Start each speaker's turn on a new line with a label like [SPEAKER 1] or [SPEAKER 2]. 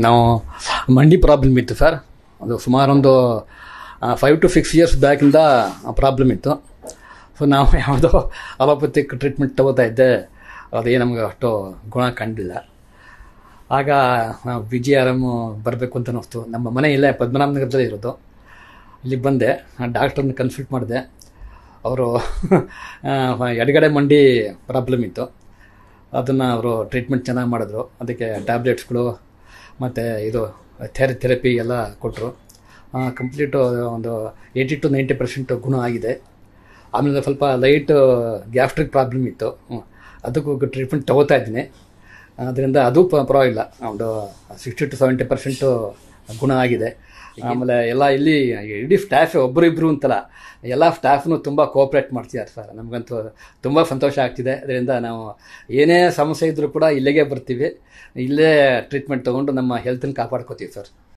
[SPEAKER 1] ನಾವು ಮಂಡಿ ಪ್ರಾಬ್ಲಮ್ ಇತ್ತು ಸರ್. ಅದು ಸುಮಾರು ಒಂದು 5 to 6 years ಬ್ಯಾಕಿಂದ ಪ್ರಾಬ್ಲಮ್ ಇತ್ತು. ಸೊ ನಾವು ಯಾವುದೋ ಅಲೋಪತಿಕ್ ಟ್ರೀಟ್ಮೆಂಟ್ ತಗೋತಾ ಇದ್ದೆ, ಅದೇ ನಮಗೆ ಅಷ್ಟು ಗುಣ ಕಂಡಿಲ್ಲ. ಆಗ ನಾವು BGRM ಬರಬೇಕು ಅಂತ ಅನ್ನಿಸ್ತು. ನಮ್ಮ ಮನೆ ಇಲ್ಲೇ ಪದ್ಮನಾಭನಗರದಲ್ಲೇ ಇರೋದು. ಇಲ್ಲಿಗೆ ಬಂದೆ, ಡಾಕ್ಟ್ರನ್ನ ಕನ್ಸಲ್ಟ್ ಮಾಡಿದೆ. ಅವರು ಎಡಗಡೆ ಮಂಡಿ ಪ್ರಾಬ್ಲಮ್ ಇತ್ತು, ಅದನ್ನು ಅವರು ಟ್ರೀಟ್ಮೆಂಟ್ ಚೆನ್ನಾಗಿ ಮಾಡಿದ್ರು. ಅದಕ್ಕೆ ಟ್ಯಾಬ್ಲೆಟ್ಸ್ಗಳು ಮತ್ತು ಇದು ಥೆರಪಿ ಎಲ್ಲ ಕೊಟ್ಟರು. ಕಂಪ್ಲೀಟು ಒಂದು 80 to 90% ಗುಣ ಆಗಿದೆ. ಆಮೇಲೆ ಸ್ವಲ್ಪ ಲೈಟ್ ಗ್ಯಾಸ್ಟ್ರಿಕ್ ಪ್ರಾಬ್ಲಮ್ ಇತ್ತು, ಅದಕ್ಕೂ ಟ್ರೀಟ್ಮೆಂಟ್ ತೊಗೋತಾ ಇದ್ದೀನಿ. ಅದರಿಂದ ಅದು ಪರವಾಗಿಲ್ಲ, ಒಂದು 60 to 70% ಗುಣ ಆಗಿದೆ. ಆಮೇಲೆ ಎಲ್ಲ ಇಲ್ಲಿ ಇಡೀ ಸ್ಟಾಫ್ ಒಬ್ಬರಿಬ್ಬರು ಅಂತಲ್ಲ, ಎಲ್ಲ ಸ್ಟಾಫ್ನು ತುಂಬ ಕೋಆಪ್ರೇಟ್ ಮಾಡ್ತಿದ್ದಾರೆ ಸರ್. ನಮಗಂತೂ ತುಂಬ ಸಂತೋಷ ಆಗ್ತಿದೆ. ಅದರಿಂದ ನಾವು ಏನೇ ಸಮಸ್ಯೆ ಇದ್ದರೂ ಕೂಡ ಇಲ್ಲಿಗೆ ಬರ್ತೀವಿ, ಇಲ್ಲೇ ಟ್ರೀಟ್ಮೆಂಟ್ ತೊಗೊಂಡು ನಮ್ಮ ಹೆಲ್ತನ್ನು ಕಾಪಾಡ್ಕೋತೀವಿ ಸರ್.